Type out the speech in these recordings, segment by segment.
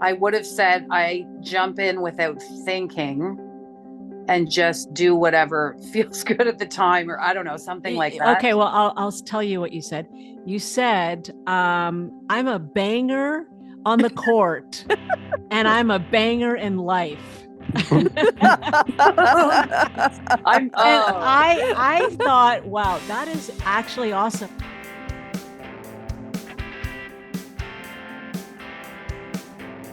I would have said I jump in without thinking and just do whatever feels good at the time, or I don't know, something like that. Okay, well, I'll tell you what you said. You said, I'm a banger on the court and I'm a banger in life. I'm And oh I thought, wow, that is actually awesome.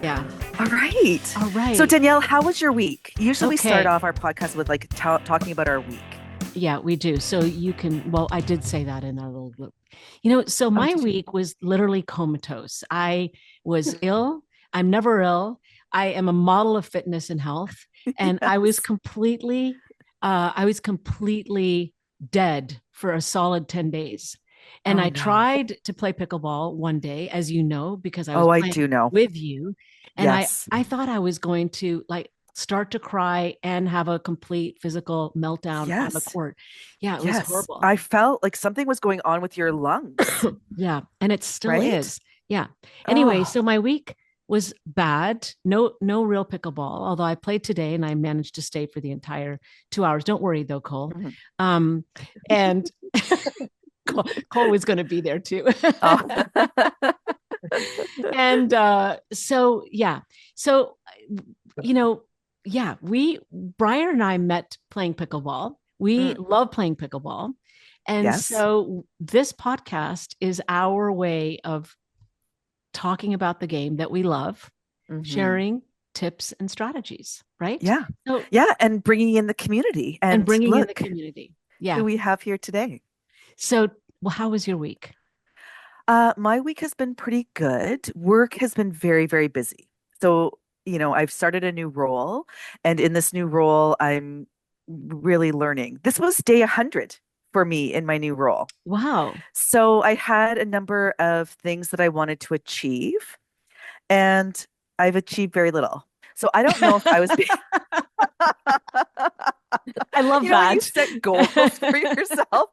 Yeah. All right. All So right. Danielle, how was your week? Usually we start Okay. off our podcast with like talking about our week. Yeah, we do. So you can, well, I did say that in our little group. So Oh, my did you? week was literally comatose. I was ill. I'm never ill. I am a model of fitness and health. And Yes. I was completely dead for a solid 10 days. And Oh I no. tried to play pickleball one day, as you know, because I was Oh, I playing do know. with you. And Yes. I thought I was going to like start to cry and have a complete physical meltdown on the Yes. court. Yeah, it was Yes. horrible. I felt like something was going on with your lungs, Yeah, and it still right? is. Yeah. Anyway, Oh. so my week was bad. No real pickleball, although I played today and I managed to stay for the entire 2 hours. Don't worry though, Cole. Mhm. Um, and Cole was going to be there too. Oh. And so yeah. So you know, yeah, we Briar and I met playing pickleball. We Mm, love playing pickleball. And yes. so this podcast is our way of talking about the game that we love, Hmm. sharing tips and strategies, right? Yeah. So, Yeah. And bringing in the community. and And bringing in the look community. who Yeah. we have here today. So, well, how was your week? My week has been pretty good. Work has been very, very busy. So, I've started a new role, and in this new role, I'm really learning. This was day 100 for me in my new role. Wow. So, I had a number of things that I wanted to achieve, and I've achieved very little. So, I don't know if I was being, I love when you that. set goals for yourself,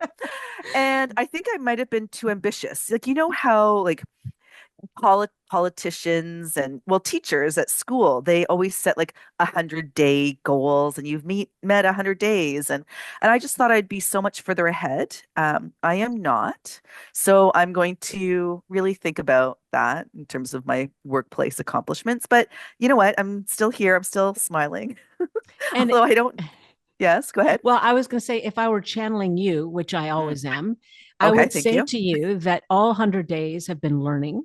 and I think I might have been too ambitious. Like, how like politicians and teachers at school, they always set like 100-day goals, and you've met 100 days, and I just thought I'd be so much further ahead. I am not, so I'm going to really think about that in terms of my workplace accomplishments. But you know what? I'm still here. I'm still smiling, And although I don't. Yes, go ahead. well, I was going to say, if I were channeling you, which I Mm. always am, I Okay, would thank say you. to you that all 100 days have been learning,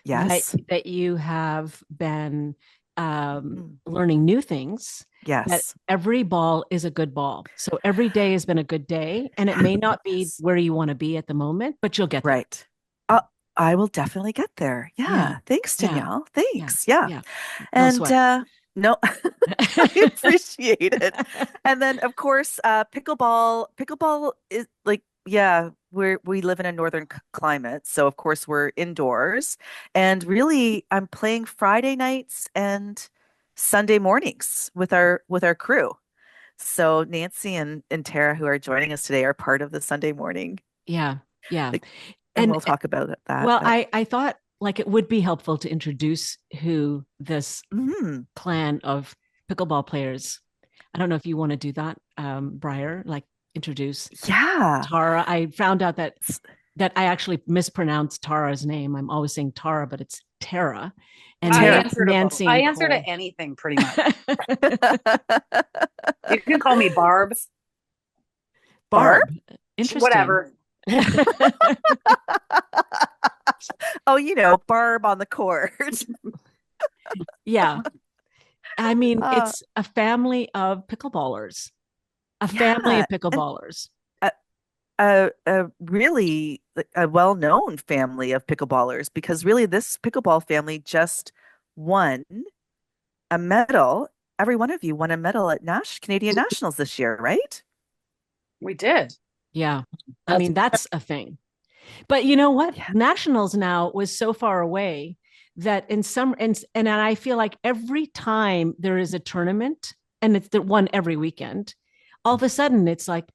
that Yes. you have been Mm. learning new things, that Yes. every ball is a good ball. So every day has been a good day, and it may not be Yes. where you want to be at the moment, but you'll get there. Right. I will definitely get there. Yeah. Yeah. Thanks, Yeah. Danielle. Yeah. Thanks. Yeah. Yeah. No And sweat. no, I appreciate it. And then of course, pickleball. Pickleball is like, yeah, we live in a northern climate, so of course we're indoors. And really, I'm playing Friday nights and Sunday mornings with our crew. So Nancy and Tara, who are joining us today, are part of the Sunday morning. Yeah. Yeah. Like, and And we'll talk about that. well, But I thought like it would be helpful to introduce who this mhm. clan of pickleball players. I don't know if you want to do that, Briar, like introduce Yeah. Tara. I found out that S- I actually mispronounced Tara's name. I'm always saying Tara, but it's Tara. And I Tara. answer to both. Nancy I and answer to Cole. anything pretty much. You can call me Barb, Barb? Barb. Interesting. whatever. Oh, Barb on the court. Yeah. I mean, Uh, it's a family of pickleballers, a family yeah, of and pickleballers. a really a well-known family of pickleballers, because really this pickleball family just won a medal. Every one of you won a medal at Canadian Nationals this year, right? We did. Yeah. I That's mean, that's a thing. But you know what? Yeah. Nationals now was so far away that in some and I feel like every time there is a tournament and it's the one every weekend, all of a sudden it's like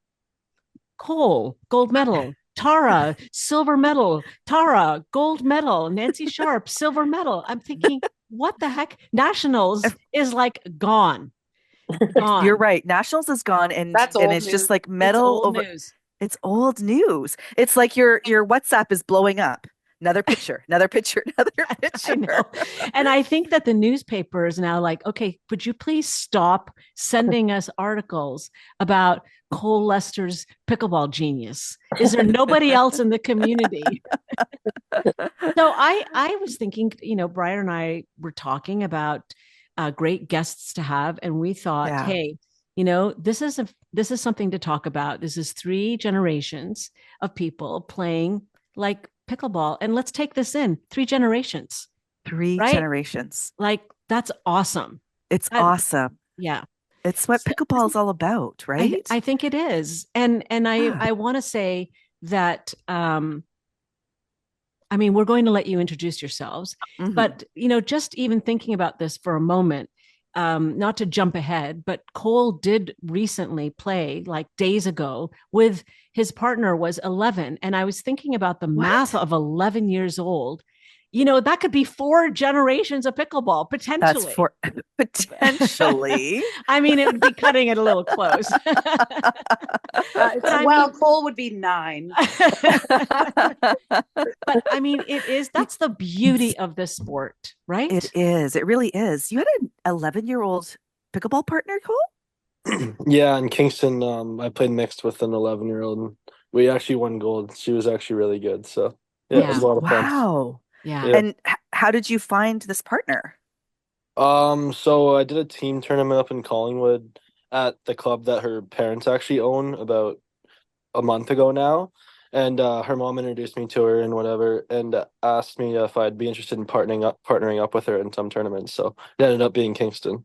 Cole, gold medal, Tara, silver medal, Tara, gold medal, Nancy Sharpe, silver medal. I'm thinking, what the heck? Nationals is like gone. You're Gone. right. Nationals is gone, That's and old it's just news. like It's medal old over. news. It's old news. It's like your WhatsApp is blowing up. Another picture, another picture, another I picture. know. And I think that the newspaper is now like, okay, would you please stop sending us articles about Cole Lester's pickleball genius? Is there nobody else in the community? So I was thinking, Briar and I were talking about great guests to have, and we thought, Yeah. hey, this is something to talk about. This is three generations of people playing like pickleball, and let's take this in three generations, Three right? generations. Like that's awesome. It's That, awesome. yeah. It's what So pickleball is all about, right? I think it is, and Yeah. I want to say that I mean, we're going to let you introduce yourselves, Hmm. but just even thinking about this for a moment, not to jump ahead, but Cole did recently play like days ago with his partner was 11, and I was thinking about the math What? of 11 years old. That could be four generations of pickleball That's potentially. for potentially. I mean, it would be cutting it a little close, but I Well, mean, Cole would be 9. but I mean, that's the beauty of this sport, It right? is. It really is. You had an 11-year-old pickleball partner, Cole? Yeah, in Kingston, I played mixed with an 11-year-old, and we actually won gold. She was actually really good. So, yeah, it was Yeah. a lot of fun. Wow. Yeah. Yeah. And how did you find this partner? So I did a team tournament up in Collingwood at the club that her parents actually own about a month ago now. And her mom introduced me to her and whatever, and asked me if I'd be interested in partnering up with her in some tournaments. So it ended up being Kingston.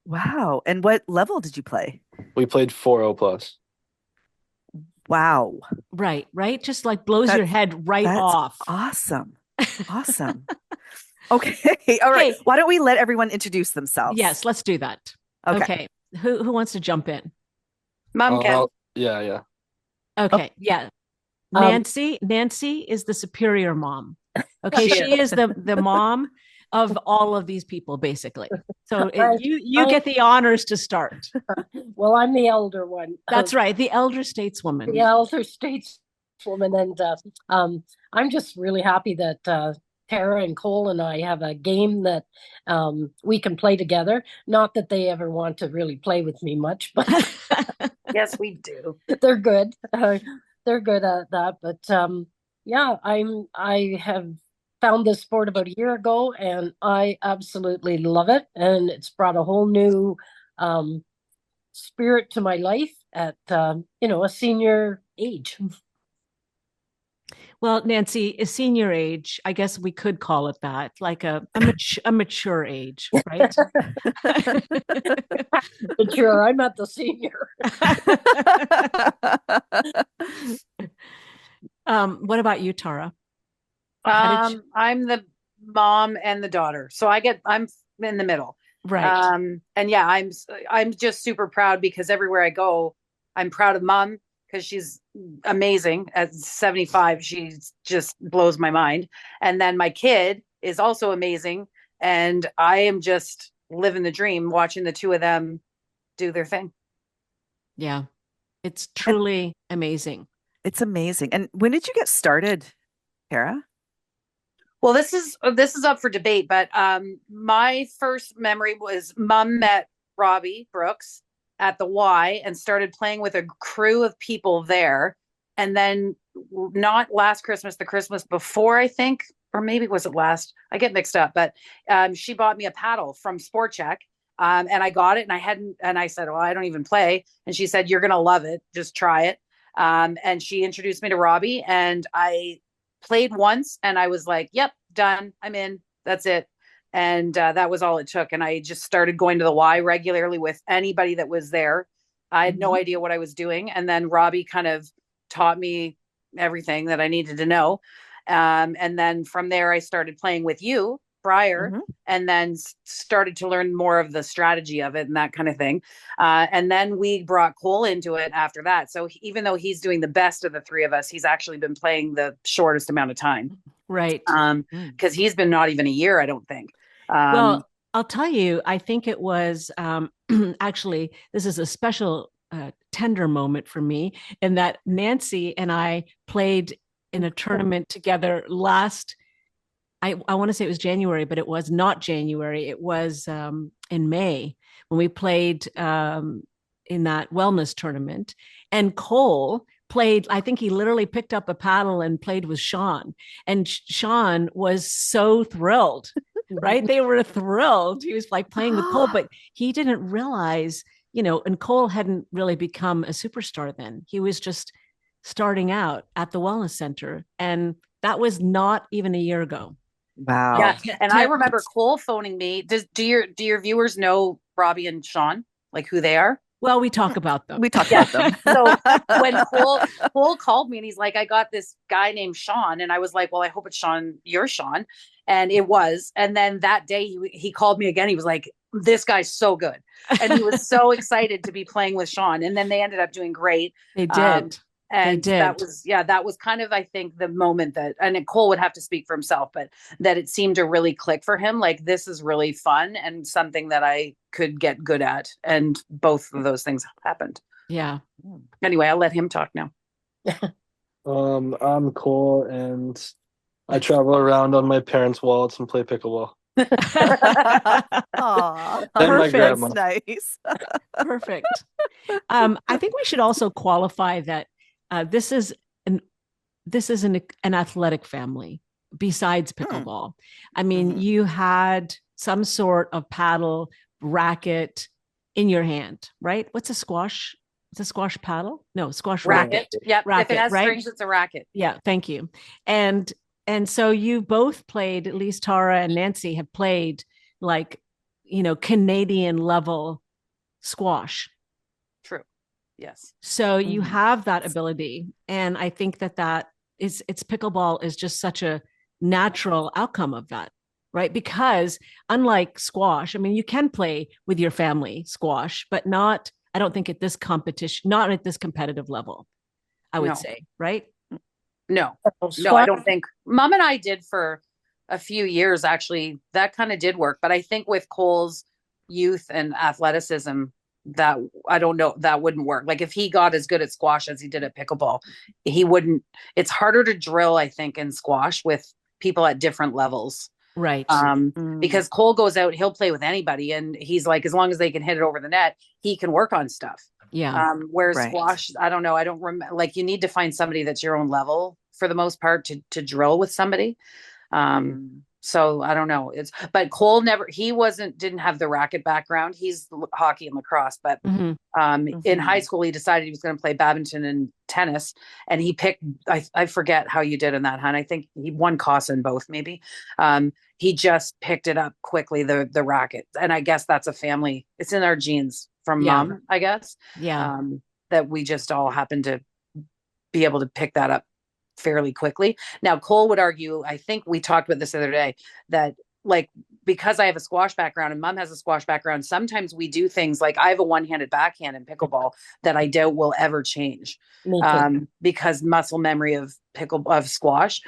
Wow. And what level did you play? We played 4-0 plus. Wow. Right. Right. Just like blows your That's head right that's off. awesome. Awesome. Okay. All right. Okay. Why don't we let everyone introduce themselves? Yes. Let's do that. Okay. Okay. Who wants to jump in? Mom can. Yeah, yeah. Oh, Okay. Yeah. Um, Nancy is the superior mom. Okay. She She is. is the mom of all of these people, basically. So I, you I, get the honors to start. well, I'm the elder one, That's right. The elder stateswoman. the elder stateswoman, and I'm just really happy that Tara and Cole and I have a game that we can play together. Not that they ever want to really play with me much, but Yes, we do. they're good. They're good at that. But yeah, I have found this sport about a year ago, and I absolutely love it. And it's brought a whole new um, spirit to my life at a senior age. Well, Nancy, a senior age, I guess we could call it that, like a mature age, right? But sure, I'm at the senior. What about you, Tara? How did you, I'm the mom and the daughter, so I'm in the middle. right? And yeah, I'm just super proud because everywhere I go, I'm proud of mom because she's amazing. At 75, she just blows my mind. And then my kid is also amazing, and I am just living the dream watching the two of them do their thing. Yeah, it's And truly amazing. it's amazing. And when did you get started, Tara? Well, this is up for debate, but my first memory was mom met Robbie Brooks at the Y and started playing with a crew of people there. And then not last Christmas, the Christmas before, I think, or maybe was it last? I get mixed up, but she bought me a paddle from Sport Check. And I got it and I hadn't, and I said, well, I don't even play. And she said, you're going to love it. Just try it. And she introduced me to Robbie, and I played once and I was like, yep, done. I'm in. That's it. And that was all it took. And I just started going to the Y regularly with anybody that was there. I had no Mhm. idea what I was doing. And then Robbie kind of taught me everything that I needed to know. And then from there, I started playing with you, Briar, Mhm. and then started to learn more of the strategy of it and that kind of thing. And then we brought Cole into it after that. So even though he's doing the best of the three of us, he's actually been playing the shortest amount of time. Right. Mm. Because he's been not even a year, I don't think. Well, I'll tell you, I think it was actually, this is a special tender moment for me in that Nancy and I played in a tournament together last, I want to say it was January, but it was not January. It was in May when we played in that wellness tournament. And Cole played, I think he literally picked up a paddle and played with Sean. And Sean was so thrilled, right? They were thrilled. He was like playing with Cole, but he didn't realize, and Cole hadn't really become a superstar then. He was just starting out at the wellness center. And that was not even a year ago. Wow. Yeah, and I remember Cole phoning me. Do your viewers know Robbie and Sean, like who they are? Well, we talk about them. We talk about them. So when Cole called me and he's like, I got this guy named Sean, and I was like, well, I hope it's Sean, you're Sean, and it was. And then that day he called me again. He was like, this guy's so good, and he was so excited to be playing with Sean. And then they ended up doing great. They did. And that was kind of, I think, the moment that, and Cole would have to speak for himself, but that it seemed to really click for him. Like, this is really fun and something that I could get good at. And both of those things happened. Yeah. Anyway, I'll let him talk now. I'm Cole, and I travel around on my parents' wallets and play pickleball. Aw, Perfect. That's nice. Perfect. I think we should also qualify that this is an athletic family besides pickleball. I mean, you had some sort of paddle racket in your hand, right? What's a squash? It's a squash paddle? No, squash racket. Yeah, racket, if it has right? strings, it's a racket. Yeah, thank you. And so you both played, at least Tara and Nancy have played like, Canadian level squash. True. Yes. So you have that ability. And I think that it's pickleball is just such a natural outcome of that, right? Because unlike squash, I mean, you can play with your family squash, but not, I don't think at this competition, not at this competitive level, I would say, right? No, I don't think. Mom and I did for a few years, actually. That kind of did work. But I think with Cole's youth and athleticism, that I don't know, that wouldn't work. Like, if he got as good at squash as he did at pickleball, he wouldn't. It's harder to drill, I think, in squash with people at different levels. Right. Because Cole goes out, he'll play with anybody. And he's like, as long as they can hit it over the net, he can work on stuff. Yeah. Whereas squash, I don't know. I don't remember. Like, you need to find somebody that's your own level for the most part to drill with somebody. So I don't know. But Cole didn't have the racket background. He's hockey and lacrosse, but in high school he decided he was going to play badminton and tennis, and he picked. I forget how you did in that, hon. I think he won CASA in both, maybe. He just picked it up quickly, the racket, and I guess that's a family. It's in our genes from mom, I guess. Yeah. That we just all happen to be able to pick that up fairly quickly. Now, Cole would argue, I think we talked about this the other day, that like, because I have a squash background and mom has a squash background, sometimes we do things like, I have a one-handed backhand in pickleball that I doubt will ever change because muscle memory of squash.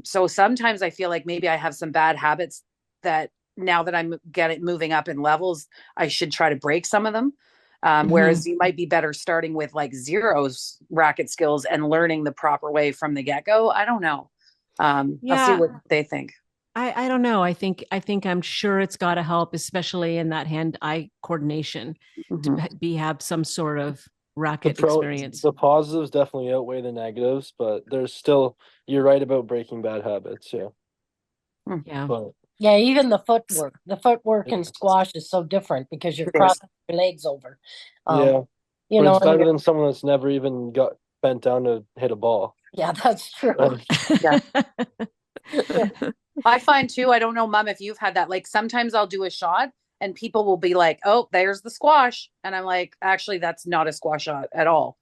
So sometimes I feel like maybe I have some bad habits that now that I'm moving up in levels, I should try to break some of them. Whereas you might be better starting with like zeros racket skills and learning the proper way from the get-go. I don't know. I'll see what they think. I don't know. I think I'm sure it's got to help, especially in that hand-eye coordination to have some sort of racket experience. The positives definitely outweigh the negatives, but there's still, you're right about breaking bad habits. Yeah. Yeah. But, yeah, even the footwork in squash is so different because you're crossing your legs over. But it's better than someone that's never even got bent down to hit a ball. Yeah, that's true. I find too, I don't know, Mom, if you've had that, like sometimes I'll do a shot and people will be like, oh, there's the squash. And I'm like, actually, that's not a squash shot at all.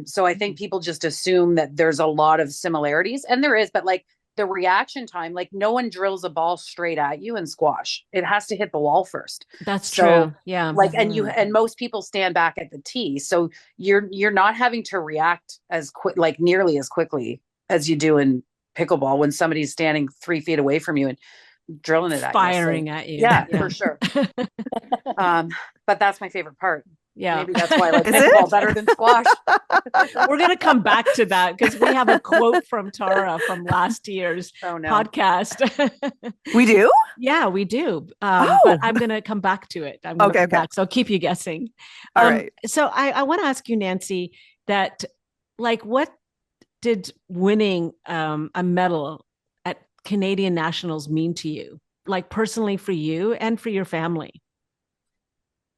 So I think people just assume that there's a lot of similarities, and there is, but like the reaction time, like no one drills a ball straight at you in squash. It has to hit the wall first. That's true. Yeah. Like, and most people stand back at the tee. So you're not having to react as quick, like nearly as quickly as you do in pickleball when somebody's standing 3 feet away from you. And drilling it at firing you. So, at you. yeah, for sure. But that's my favorite part. Yeah. Maybe that's why I like Is pickleball it? better than squash. We're going to come back to that because we have a quote from Tara from last year's podcast. We do? Yeah, we do. Oh. But I'm going to come back to it. I'm going to come back. So keep you guessing. All right. So I want to ask you, Nancy, that like what did winning a medal at Canadian Nationals mean to you? Like personally for you and for your family?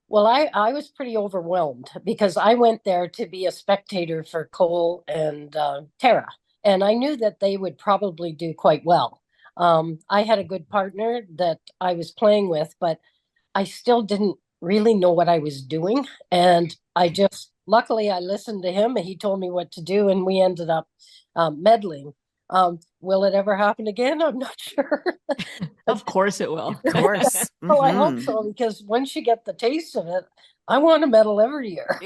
Well, I was pretty overwhelmed because I went there to be a spectator for Cole and Tara, and I knew that they would probably do quite well. I had a good partner that I was playing with, but I still didn't really know what I was doing. And luckily, I listened to him and he told me what to do, and we ended up meddling. Will it ever happen again? I'm not sure. Of course it will. Of course. Well, I hope so, because once you get the taste of it, I want a medal every year.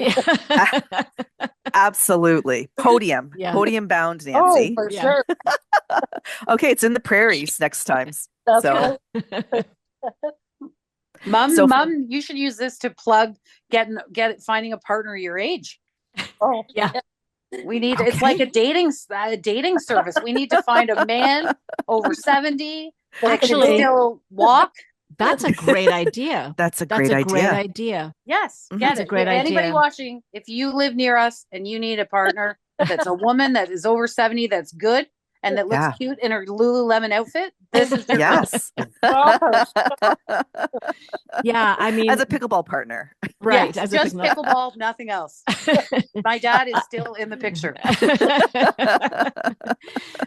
Absolutely. Podium bound, Nancy. Oh, for sure. Okay, it's in the prairies next time. That's right. Mom, you should use this to plug finding a partner your age. Oh, yeah. We need it's like a dating service. We need to find a man over 70 that can still walk. That's a great idea. That's a great idea. Yes, that's a great idea. Anybody watching, if you live near us and you need a partner that's a woman that is over 70, that's good and that looks cute in her Lululemon outfit, this is your Yeah, I mean, as a pickleball partner, right? Yes, just pickleball, nothing else. My dad is still in the picture.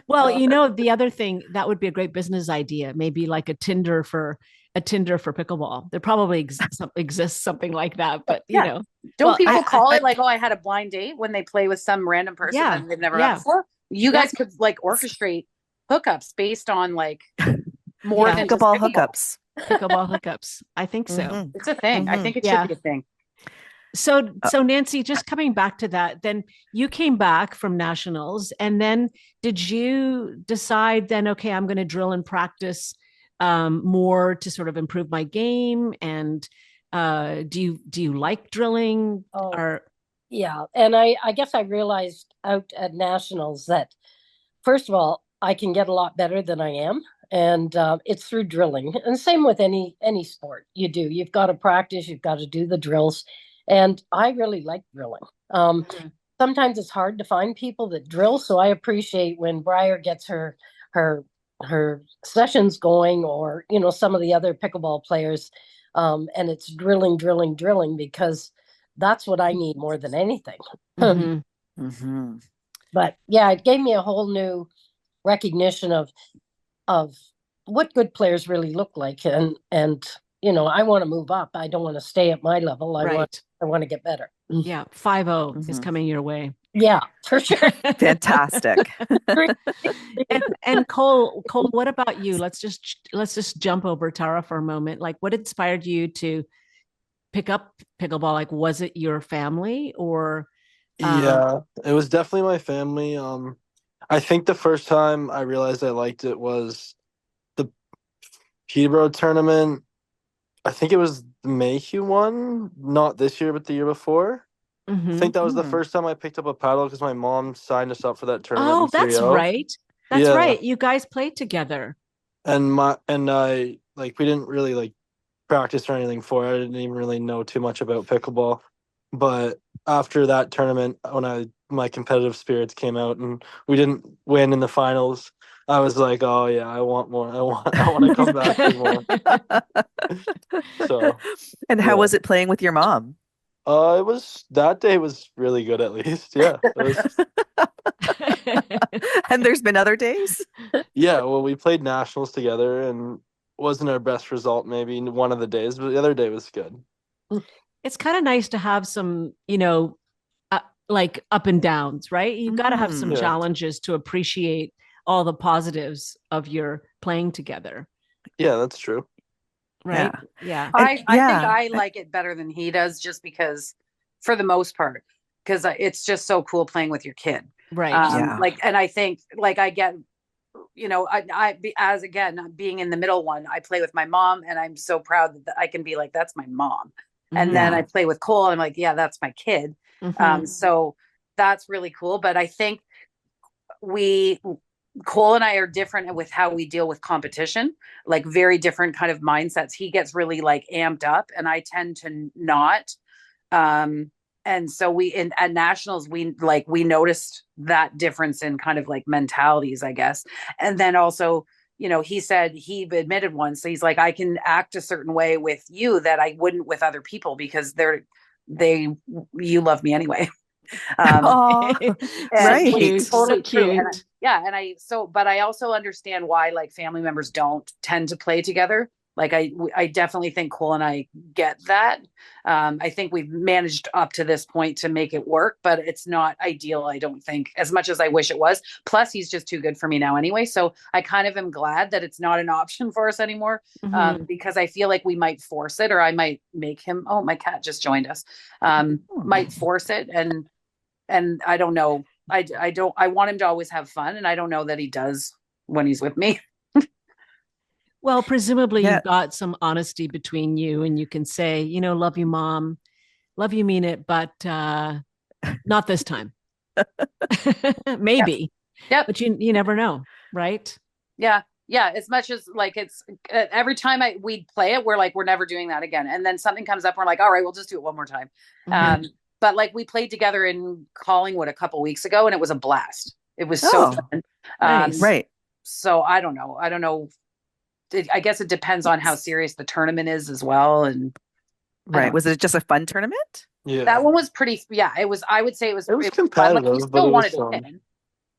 Well, the other thing that would be a great business idea, maybe like a Tinder for pickleball. There probably exists something like that, but don't people call it like, oh, I had a blind date when they play with some random person that they've never met before? You guys could like orchestrate hookups based on like more than pickleball hookups. Pickleball hookups. I think so. Mm-hmm. It's a thing. I think it should be a thing. So Nancy, just coming back to that, then you came back from nationals, and then did you decide then, okay, I'm going to drill and practice more to sort of improve my game? And do you like drilling? Yeah. And I guess I realized out at nationals that, first of all, I can get a lot better than I am. And it's through drilling. And same with any sport you do. You've got to practice. You've got to do the drills. And I really like drilling. Sometimes it's hard to find people that drill. So I appreciate when Briar gets her sessions going, or, some of the other pickleball players. And it's drilling, because that's what I need more than anything. But yeah, it gave me a whole new recognition of what good players really look like. And I want to move up. I don't want to stay at my level. I want to get better. Yeah. 5-0 is coming your way. Yeah, for sure. Fantastic. and Cole, what about you? Let's just jump over Tara for a moment. Like, what inspired you to pick up pickleball? Like, was it your family or? Yeah, it was definitely my family. I think the first time I realized I liked it was the Peterborough tournament. I think it was the Mayhew one, not this year, but the year before. I think that was the first time I picked up a paddle because my mom signed us up for that tournament. Oh, that's right. That's right. You guys played together. And I we didn't really practice or anything for it. I didn't even really know too much about pickleball. But after that tournament, when my competitive spirits came out and we didn't win in the finals, I was like, oh yeah, I want more. I want to come back for more. So, and how was it playing with your mom? That day was really good, at least. Yeah. And there's been other days? Yeah, well, we played nationals together and wasn't our best result maybe one of the days, but the other day was good. It's kind of nice to have some, like up and downs, right? You've got to have some challenges to appreciate all the positives of your playing together. Yeah, that's true. Right. Yeah. I think I like it better than he does, just because, for the most part, because it's just so cool playing with your kid. Right. And I think I get as again, being in the middle one, I play with my mom and I'm so proud that I can be like, that's my mom. And then I play with Cole and I'm like, yeah, that's my kid. So that's really cool. But I think Cole and I are different with how we deal with competition, like very different kind of mindsets. He gets really like amped up and I tend to not. And so at nationals, we noticed that difference in kind of like mentalities, I guess. And then also, he said he admitted once, so he's like, I can act a certain way with you that I wouldn't with other people because you love me anyway. Oh, right. Cute, totally so true. cute. But I also understand why like family members don't tend to play together. Like I definitely think Cole and I get that. I think we've managed up to this point to make it work, but it's not ideal, I don't think, as much as I wish it was. Plus, he's just too good for me now anyway. So I kind of am glad that it's not an option for us anymore, because I feel like we might force it, or I might make him. Oh, my cat just joined us. Might force it, and I don't know. I want him to always have fun, and I don't know that he does when he's with me. Well, presumably you've got some honesty between you and you can say, love you, mom, love you, mean it, but not this time. Maybe. Yep. But you never know, right? Yeah. Yeah. As much as like it's every time we play it, we're like, we're never doing that again. And then something comes up, and we're like, all right, we'll just do it one more time. But like we played together in Collingwood a couple weeks ago and it was a blast. It was so fun. Nice. Right. So I don't know. I guess it depends on how serious the tournament is as well. And right. Was it just a fun tournament? Yeah. That one was pretty, it was, I would say it was competitive, fun. Like, we but still it wanted was to fun. win.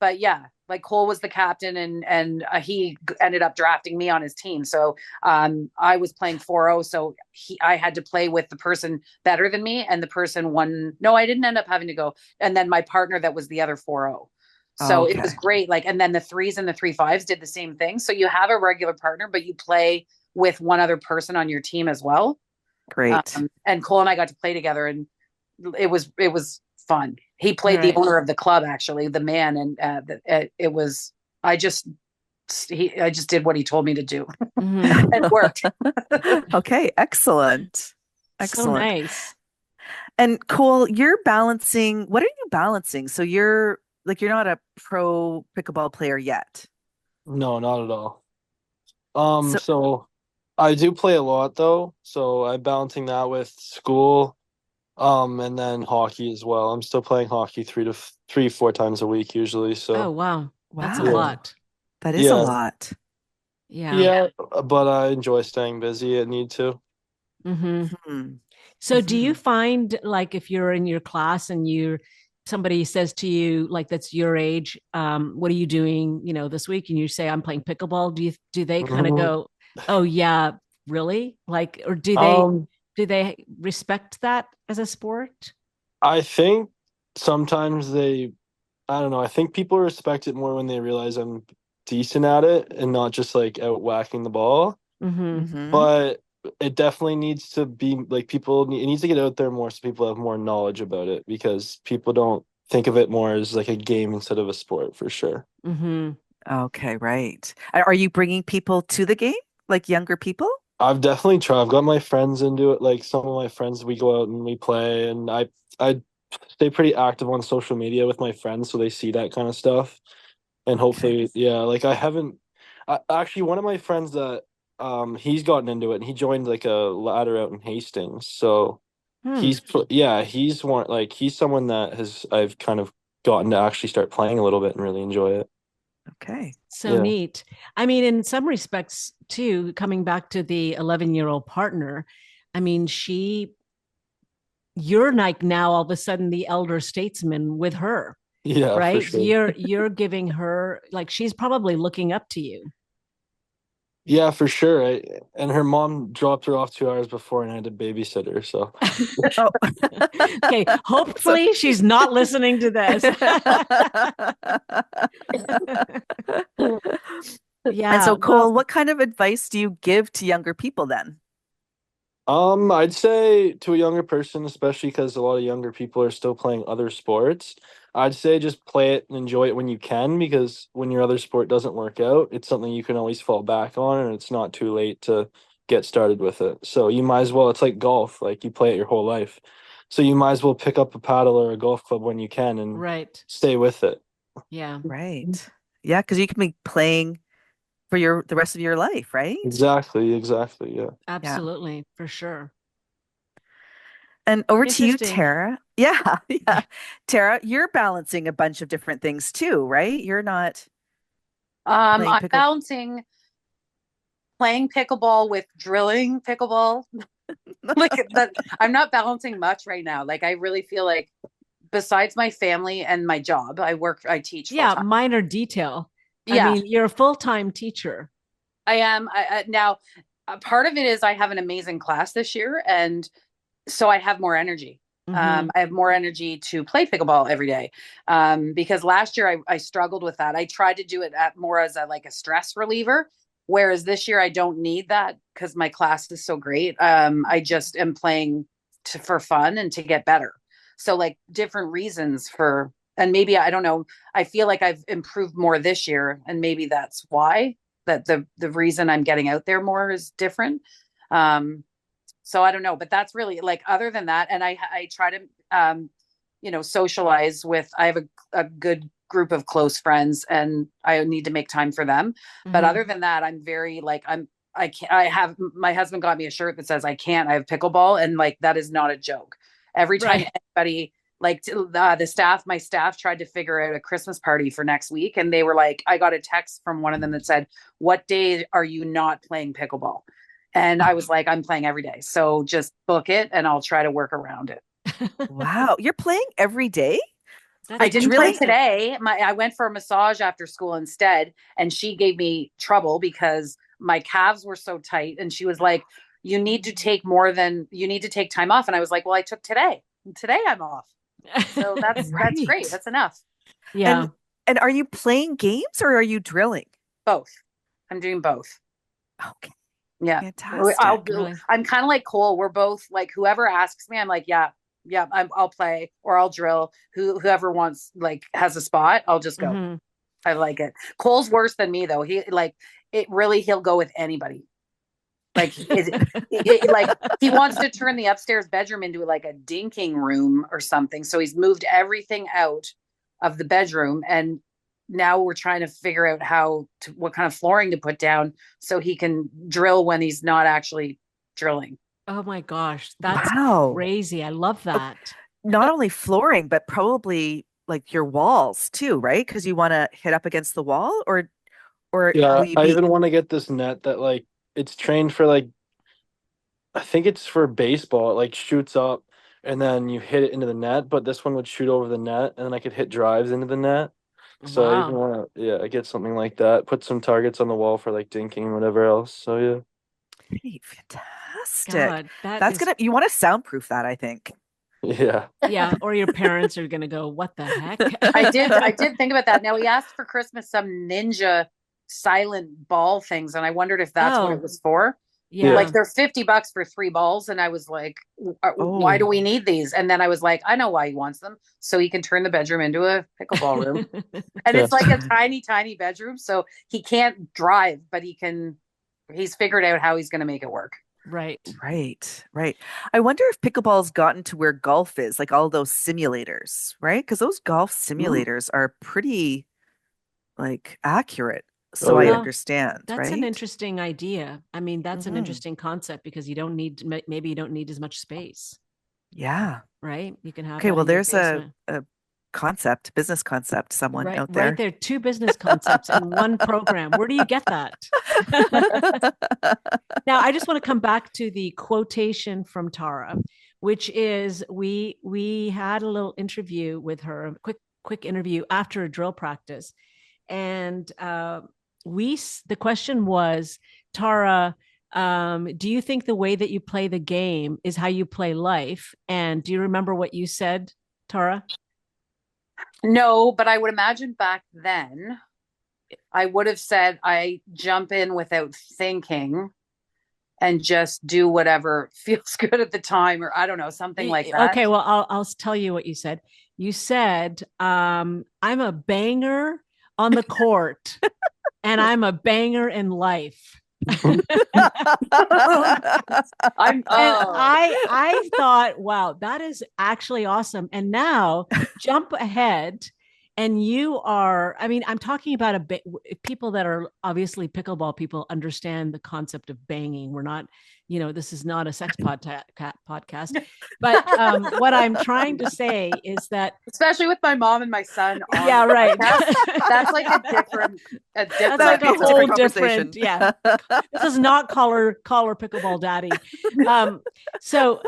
But yeah, like Cole was the captain and he ended up drafting me on his team. So I was playing 4-0. So I had to play with the person better than me, and the person won. No, I didn't end up having to go. And then my partner that was the other 4-0. So it was great. Like, and then the 3s and the 3-5s did the same thing. So you have a regular partner, but you play with one other person on your team as well. Great. And Cole and I got to play together, and it was fun. He played the owner of the club, actually, the man, and it was. I just did what he told me to do. It worked. Okay, excellent. So nice. And Cole, you're balancing. What are you balancing? So you're not a pro pickleball player yet. No, not at all. So I do play a lot though. So I'm balancing that with school, and then hockey as well. I'm still playing hockey 4 times a week usually. So Oh wow, that's a Wow. lot. That is a lot. Yeah. But I enjoy staying busy. I need to. So do you find, like, if you're in your class and somebody says to you, like, that's your age, what are you doing, this week? And you say, I'm playing pickleball. Do they kind of go, oh yeah, really? Like, or do they respect that as a sport? I think sometimes I don't know. I think people respect it more when they realize I'm decent at it and not just like out whacking the ball. But it definitely needs to be like it needs to get out there more so people have more knowledge about it, because people don't think of it more as like a game instead of a sport, for sure. Okay, right. Are you bringing people to the game, like younger people? I've definitely tried. I've got my friends into it. Like some of my friends, we go out and we play, and I stay pretty active on social media with my friends so they see that kind of stuff. And hopefully, like actually one of my friends that he's gotten into it and he joined like a ladder out in Hastings. So he's one, like he's someone that I've kind of gotten to actually start playing a little bit and really enjoy it. Okay. So neat. I mean, in some respects too, coming back to the 11-year-old partner, I mean, you're like now all of a sudden the elder statesman with her. Yeah, right. for sure. You're giving her, like, she's probably looking up to you. Yeah, for sure. And her mom dropped her off 2 hours before, and I had to babysit her. So, okay. Hopefully, she's not listening to this. Yeah. And so, Cole, what kind of advice do you give to younger people then? I'd say to a younger person, especially because a lot of younger people are still playing other sports. I'd say just play it and enjoy it when you can, because when your other sport doesn't work out, it's something you can always fall back on, and it's not too late to get started with it. So you might as well, it's like golf, like you play it your whole life. So you might as well pick up a paddle or a golf club when you can and Right. stay with it. Yeah. Right. Yeah, because you can be playing for the rest of your life, right? Exactly, exactly. Yeah. Yeah. Absolutely. For sure. And over to you, Interesting. Tara. Yeah, yeah. Tara, you're balancing a bunch of different things too, right? You're not playing I'm pickle. balancing playing pickleball with drilling pickleball. Like that, I'm not balancing much right now. Like I really feel like besides my family and my job, I teach full Yeah. time. Minor detail. I Yeah, mean, you're a full-time teacher. I am. Now, part of it is I have an amazing class this year, and so I have more energy. Mm-hmm. I have more energy to play pickleball every day, because last year I struggled with that. I tried to do it at more as a like a stress reliever, whereas this year I don't need that because my class is so great. I just am playing for fun and to get better. So like different reasons for, and maybe I don't know. I feel like I've improved more this year, and maybe that's why that the reason I'm getting out there more is different. Um, so I don't know, but that's really like other than that, and I try to socialize with. I have a good group of close friends, and I need to make time for them. But Mm-hmm. other than that, I'm very like I can't. I have my husband got me a shirt that says I can't. I have pickleball, and like that is not a joke. Every time Right. anybody like the staff, my staff tried to figure out a Christmas party for next week, and they were like, I got a text from one of them that said, "What day are you not playing pickleball?" And I was like, I'm playing every day. So just book it and I'll try to work around it. Wow, you're playing every day? That's I Like didn't play drilling? fantastic. today. I went for a massage after school instead, and she gave me trouble because my calves were so tight. And she was like, "You need to take you need to take time off." And I was like, "Well, I took today. Today I'm off." So that's great. Right. That's enough. Yeah. And and are you playing games or are you drilling? Both. I'm doing both. Okay, Yeah. I'll fantastic. do. Really. I'm kind of like Cole. We're both like whoever asks me, I'm like, yeah, yeah, I'll play or I'll drill. Whoever wants like has a spot, I'll just go. Mm-hmm. I like it. Cole's worse than me though. He like it really. He'll go with anybody. Like like he wants to turn the upstairs bedroom into like a dinking room or something. So he's moved everything out of the bedroom, and now we're trying to figure out what kind of flooring to put down so he can drill when he's not actually drilling. Oh my gosh, that's Wow. crazy. I love Oh, that. not only flooring, but probably like your walls too, right? Because you want to hit up against the wall, or Yeah, will you I be? even want to get this net that like it's trained for like I think it's for baseball. It like shoots up and then you hit it into the net, but this one would shoot over the net and then I could hit drives into the net. So I even Wow. want to, yeah, get something like that. Put some targets on the wall for like dinking and whatever else. So yeah. Hey, fantastic. God, that That's is, gonna, you want to soundproof that, I think. Yeah. yeah. Or your parents are going to go, what the heck? I did think about that. Now he asked for Christmas some ninja silent ball things, and I wondered if that's what it Oh, was for. Yeah. Like yeah. they're $50 for 3 balls, and I was like, why do Oh, we need these? And then I was like, I know why he wants them, so he can turn the bedroom into a pickleball room. And Yeah. it's like a tiny, tiny bedroom, so he can't drive, but he's figured out how he's going to make it work. Right. right, right. I wonder if pickleball's gotten to where golf is, like all those simulators, right? Because those golf Mm. simulators are pretty like accurate. So Oh I yeah. Well, understand, that's an right? interesting idea. I mean, that's an Hmm. interesting concept because you don't need, maybe you don't need as much space, Yeah. right? You can have Okay, that well, in your there's basement. a concept, business concept, someone Right, out right there. there. Two business concepts in one program. Where do you get that? Now, I just want to come back to the quotation from Tara, which is we had a little interview with her, a quick interview after a drill practice, and we the question was, Tara, do you think the way that you play the game is how you play life? And do you remember what you said, Tara? No, but I would imagine back then I would have said I jump in without thinking and just do whatever feels good at the time, or I don't know, something like that. Okay, well, I'll tell you what you said. You said, I'm a banger on the court and I'm a banger in life. I'm And I thought, wow, that is actually awesome. And now jump ahead, and you are, I mean, I'm talking about people that are obviously pickleball people understand the concept of banging. We're not, this is not a sex podcast. But what I'm trying to say is that, especially with my mom and my son on yeah, right. that's like a different That's like a whole different, yeah. This is not caller pickleball daddy. So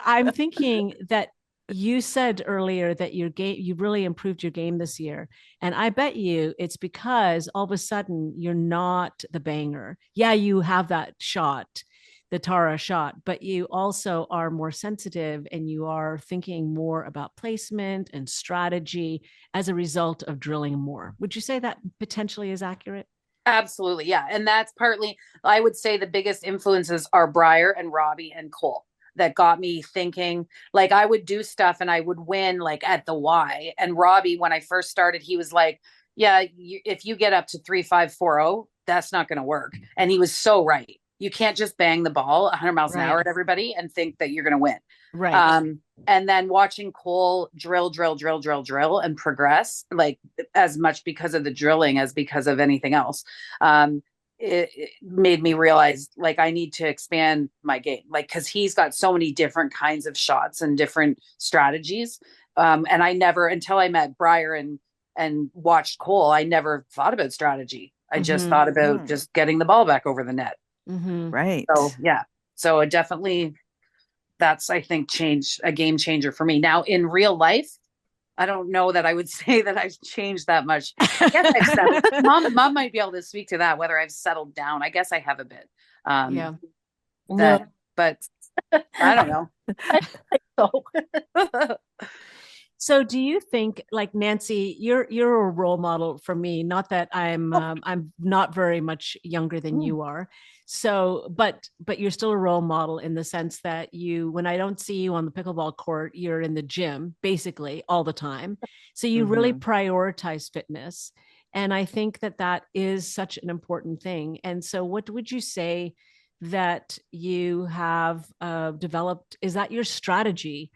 I'm thinking that you said earlier that you really improved your game this year. And I bet you it's because all of a sudden you're not the banger. Yeah, you have that shot, the Tara shot, but you also are more sensitive and you are thinking more about placement and strategy as a result of drilling more. Would you say that potentially is accurate? Absolutely, yeah. And that's partly, I would say the biggest influences are Briar and Robbie and Cole that got me thinking. Like, I would do stuff and I would win like at the Y. And Robbie, when I first started, he was like, yeah, if you get up to 3.540, that's not going to work. And he was so right. You can't just bang the ball 100 miles an hour at everybody and think that you're going to win. Right. And then watching Cole drill and progress, like as much because of the drilling as because of anything else. It made me realize like I need to expand my game, like, because he's got so many different kinds of shots and different strategies. And I never, until I met Briar and watched Cole, I never thought about strategy. I just thought about just getting the ball back over the net. Right. So yeah. So it definitely, that's, I think, a game changer for me. Now in real life, I don't know that I would say that I've changed that much. I guess I've settled. Mom might be able to speak to that, whether I've settled down. I guess I have a bit. Yeah. But I don't know. I think so. So do you think, like, Nancy, you're a role model for me, not that I'm not very much younger than you are. So, but you're still a role model in the sense that when I don't see you on the pickleball court, you're in the gym basically all the time. So you really prioritize fitness. And I think that is such an important thing. And so what would you say that you have developed? Is that your strategy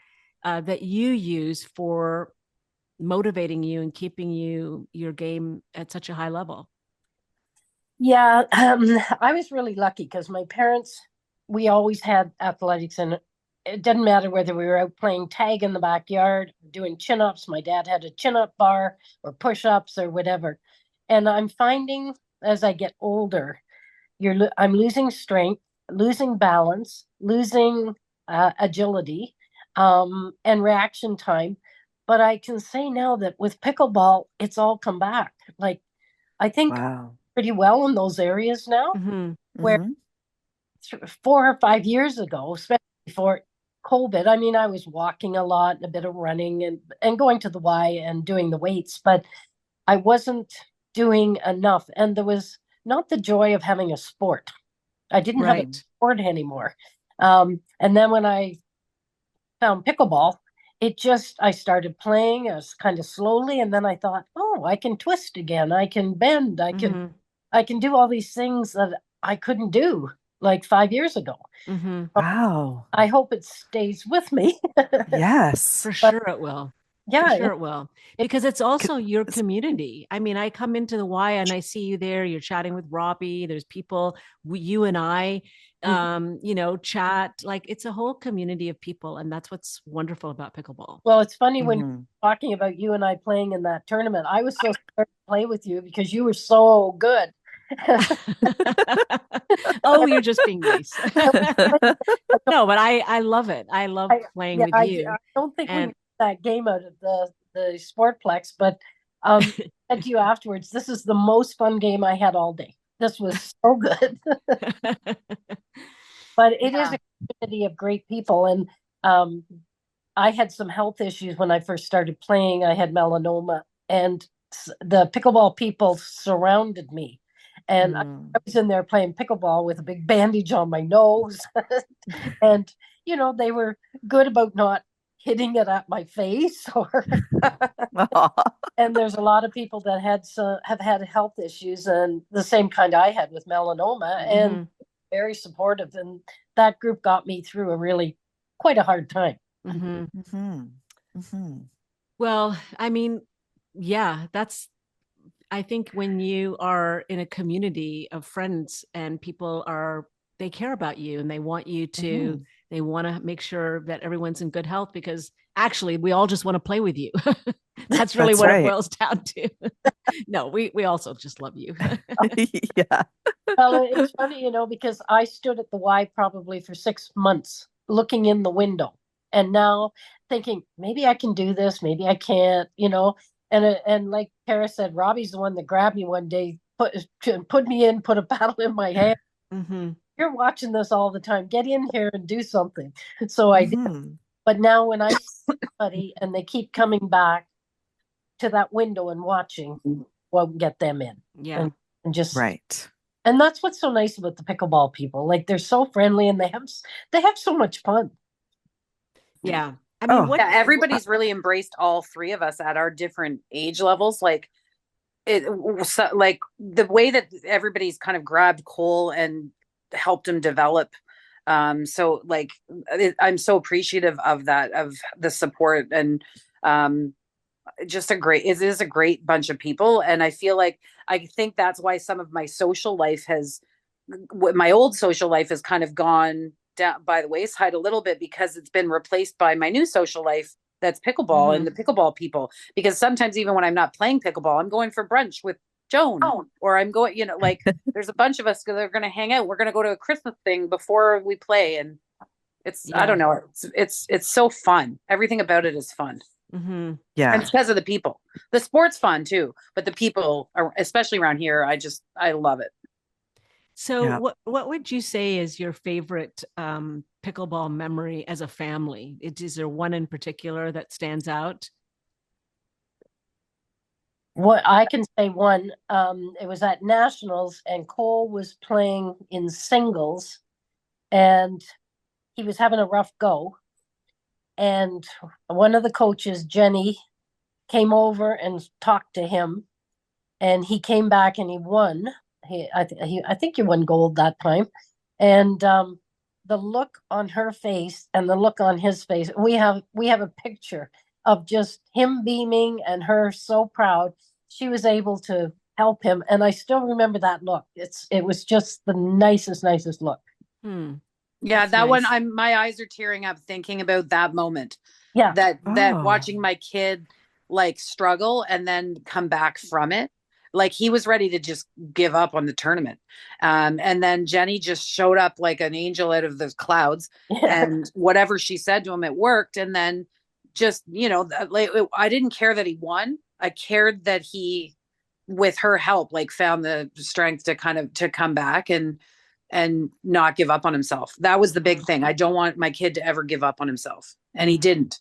that you use for motivating you and keeping your game at such a high level? Yeah, I was really lucky because my parents, we always had athletics, and it didn't matter whether we were out playing tag in the backyard, doing chin-ups. My dad had a chin-up bar or push-ups or whatever. And I'm finding as I get older, I'm losing strength, losing balance, losing agility, and reaction time. But I can say now that with pickleball, it's all come back. Like, I think pretty well in those areas now, where 4 or 5 years ago, especially before COVID, I mean, I was walking a lot and a bit of running and going to the Y and doing the weights, but I wasn't doing enough. And there was not the joy of having a sport. I didn't have a sport anymore. And then when I found pickleball, I started playing as kind of slowly. And then I thought, oh, I can twist again. I can bend. I can do all these things that I couldn't do like 5 years ago. Wow. I hope it stays with me. Yes. For sure it will. Yeah. For sure it will. Because it's also your community. I mean, I come into the Y and I see you there. You're chatting with Robbie. There's people, you and I, chat. Like, it's a whole community of people. And that's what's wonderful about pickleball. Well, it's funny when you're talking about you and I playing in that tournament. I was so scared to play with you because you were so good. Oh, you're just being nice. No, but I love it. I love playing with you. I don't think we that game out of the Sportplex, but said to you afterwards, this is the most fun game I had all day. This was so good. But it is a community of great people. And I had some health issues when I first started playing. I had melanoma, and the pickleball people surrounded me. And I was in there playing pickleball with a big bandage on my nose. And, they were good about not hitting it at my face and there's a lot of people that have had health issues and the same kind I had with melanoma and very supportive. And that group got me through quite a hard time. Well, I mean, yeah, I think when you are in a community of friends and they care about you and they want you to, they want to make sure that everyone's in good health, because actually we all just want to play with you. That's really what it boils down to. No, we also just love you. Yeah. Well, it's funny, because I stood at the Y probably for 6 months looking in the window and now thinking, maybe I can do this, maybe I can't, and like Kara said, Robbie's the one that grabbed me one day, put me in, put a paddle in my hand. You're watching this all the time. Get in here and do something. So I did. But now when I see somebody and they keep coming back to that window and watching, we'll get them in. Yeah. And just right. And that's what's so nice about the pickleball people. Like, they're so friendly and they have so much fun. Yeah. I mean, everybody's really embraced all three of us at our different age levels. Like like the way that everybody's kind of grabbed Cole and helped him develop. So like, I'm so appreciative of that, of the support, and it is a great bunch of people. And I think that's why some of my my old social life has kind of gone down by the wayside a little bit, because it's been replaced by my new social life, that's pickleball and the pickleball people. Because sometimes even when I'm not playing pickleball, I'm going for brunch with Joan, or I'm going, like there's a bunch of us that are going to hang out. We're going to go to a Christmas thing before we play. And I don't know. It's so fun. Everything about it is fun. Yeah. And it's because of the people. The sport's fun too, but the people are, especially around here, I love it. So what would you say is your favorite pickleball memory as a family? Is there one in particular that stands out? What I can say one, it was at Nationals and Cole was playing in singles and he was having a rough go. And one of the coaches, Jenny, came over and talked to him, and he came back and he won. I think he won gold that time. And the look on her face and the look on his face, we have a picture of just him beaming and her so proud. She was able to help him, and I still remember that look. It was just the nicest look. Yeah, that nice. One, my eyes are tearing up thinking about that moment. Yeah, that watching my kid like struggle and then come back from it. Like, he was ready to just give up on the tournament. And then Jenny just showed up like an angel out of the clouds, and whatever she said to him, it worked. And then just, I didn't care that he won. I cared that he, with her help, like found the strength to come back and not give up on himself. That was the big thing. I don't want my kid to ever give up on himself. And he didn't.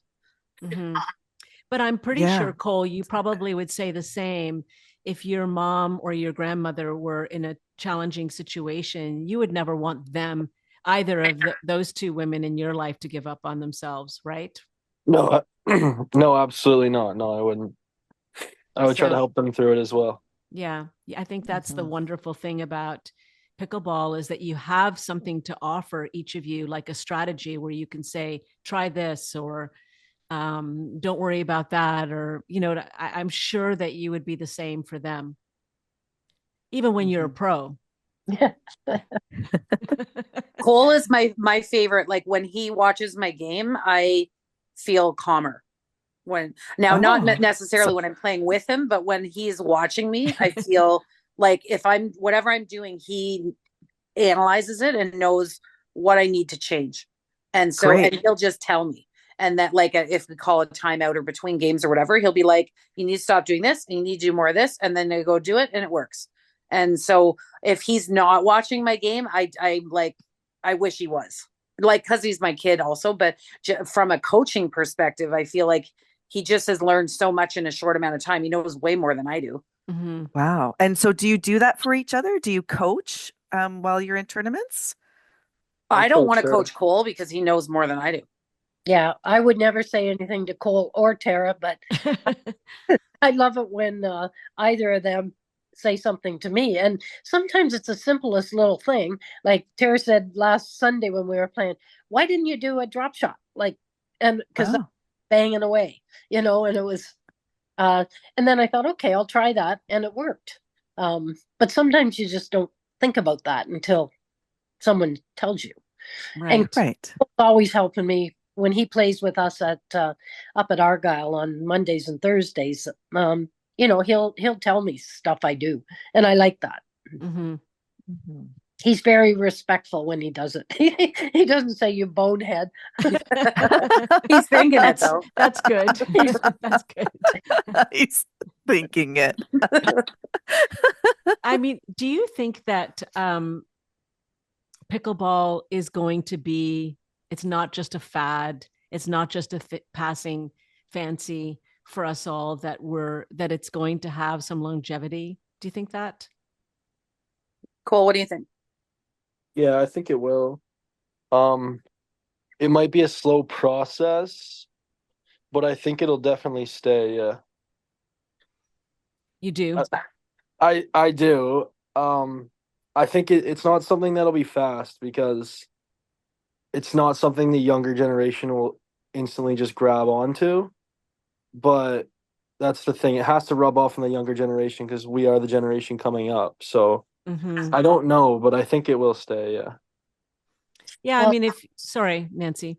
But I'm pretty sure, Cole, you probably would say the same. If your mom or your grandmother were in a challenging situation, you would never want them, either of those two women in your life, to give up on themselves, right? No, no, absolutely not. No, I wouldn't. I would try to help them through it as well. Yeah. I think that's the wonderful thing about pickleball, is that you have something to offer each of you, like a strategy where you can say, try this, or don't worry about that, or I'm sure that you would be the same for them, even when you're a pro. Cole is my favorite. Like, when he watches my game, I feel calmer. Not necessarily when I'm playing with him, but when he's watching me, I feel like whatever I'm doing, he analyzes it and knows what I need to change. And so, and he'll just tell me. And that, like, if we call a timeout or between games or whatever, he'll be like, you need to stop doing this and you need to do more of this. And then I go do it and it works. And so if he's not watching my game, I wish he was, like, because he's my kid also. But from a coaching perspective, I feel like he just has learned so much in a short amount of time. He knows way more than I do. Mm-hmm. Wow. And so do you do that for each other? Do you coach while you're in tournaments? I don't want coach to her. coach Cole because he knows more than I do. Yeah, I would never say anything to Cole or Tara, but I love it when either of them say something to me. And sometimes it's the simplest little thing. Like Tara said last Sunday when we were playing, why didn't you do a drop shot? Like, and because I'm Oh, banging away, and it was, and then I thought, okay, I'll try that. And it worked. But sometimes you just don't think about that until someone tells you. And Right. right. Cole's always helping me when he plays with us at up at Argyle on Mondays and Thursdays. He'll tell me stuff I do, and I like that. Mm-hmm. Mhm. He's very respectful when he does it. He doesn't say you bonehead. He's thinking it That's though. that's good. That's good. He's thinking it. I mean, do you think that pickleball is going to be, it's not just a fad, it's not just a passing fancy for us all, that it's going to have some longevity? Do you think that? Cole, what do you think? Yeah, I think it will. Um, it might be a slow process, but I think it'll definitely stay. Yeah, You do? I do. I think it's not something that'll be fast because it's not something the younger generation will instantly just grab onto. But that's the thing; it has to rub off on the younger generation because we are the generation coming up. So Mm-hmm. I don't know, but I think it will stay. Yeah. Yeah, I Well, mean, if sorry, Nancy.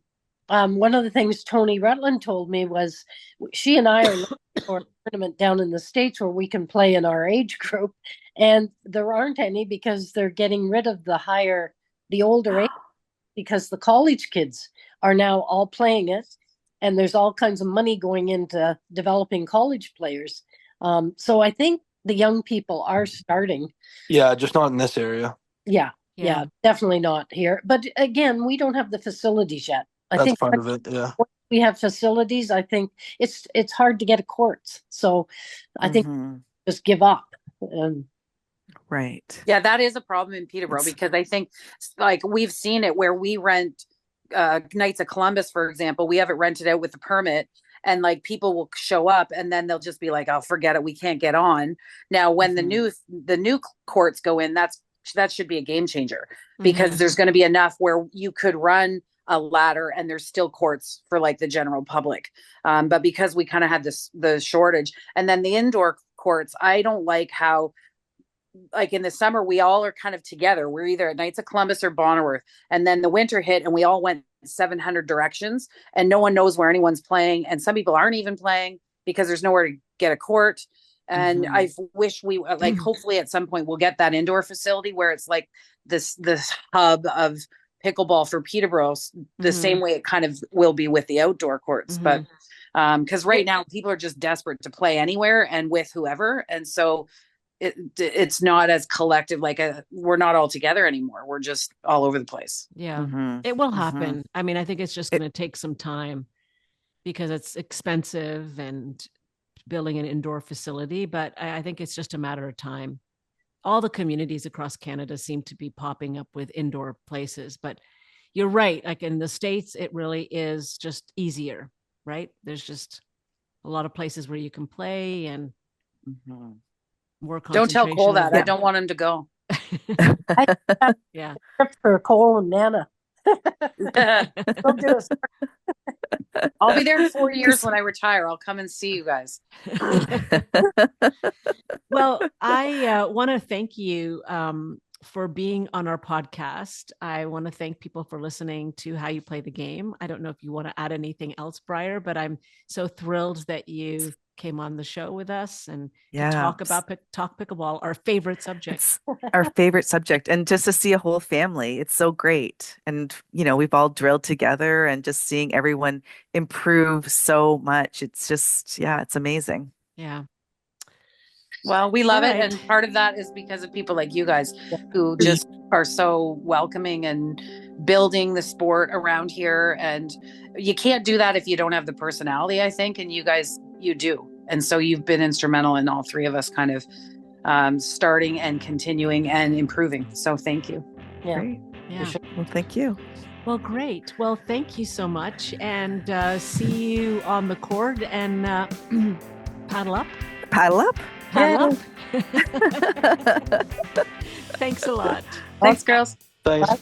one of the things Tony Rutland told me was she and I are looking for a tournament down in the States where we can play in our age group. And there aren't any because they're getting rid of the older age, because the college kids are now all playing it. And there's all kinds of money going into developing college players. So I think the young people are starting. Yeah, just not in this area. Yeah, Yeah. yeah, definitely not here. But again, we don't have the facilities yet. I That's think part of it. Yeah. once we have facilities, I think it's hard to get a courts. So I think Mhm. just give up. And Right. Yeah, that is a problem in Peterborough It's because I think like we've seen it where we rent Knights of Columbus, for example. We have it rented out with a permit, and like people will show up and then they'll just be like, "Oh, forget it, we can't get on." Now, when mhm. the new courts go in, that should be a game changer Mm-hmm. because there's going to be enough where you could run a ladder and there's still courts for like the general public. But because we kind of had the shortage, and then the indoor courts, I don't like how like in the summer we all are kind of together. We're either at Knights of Columbus or Bonneworth, and then the winter hit and we all went 700 directions and no one knows where anyone's playing, and some people aren't even playing because there's nowhere to get a court. And Mhm. I wish we like hopefully at some point we'll get that indoor facility where it's like this hub of pickleball for Peterborough, the Mm-hmm. same way it kind of will be with the outdoor courts. Mm-hmm. But because right now people are just desperate to play anywhere and with whoever, and so it's not as collective, like we're not all together anymore, we're just all over the place. Yeah, Mhm. it will Mhm. happen. I mean, I think it's just It, going to take some time because it's expensive and building an indoor facility, but I think it's just a matter of time. All the communities across Canada seem to be popping up with indoor places, but you're right. Like in the States, it really is just easier, right? There's just a lot of places where you can play and mhm. more Don't tell Cole concentration of that, I Yeah. don't want him to go. I have yeah. a trip for Cole and Nana. They'll do us. I'll be there in 4 years 'Cause- when I retire, I'll come and see you guys. Well, I want to thank you for being on our podcast. I want to thank people for listening to how you play the game. I don't know if you want to add anything else, Briar, but I'm so thrilled that you came on the show with us and to yeah. talk about talk pickleball, our favorite subject. It's our favorite subject. And just to see a whole family, it's so great. And, we've all drilled together and just seeing everyone improve so much. It's just, yeah, it's amazing. Yeah. Well, we All love it, right. and part of that is because of people like you guys who just are so welcoming and building the sport around here. And you can't do that if you don't have the personality, I think, and you guys, you do. And so you've been instrumental in all three of us kind of starting and continuing and improving. So thank you. Yeah. Great. Yeah. Well, thank you. Well, great. Well, thank you so much. And see you on the court and paddle up. Paddle up. Paddle up. Thanks a lot. Thanks, girls. Thanks. Bye.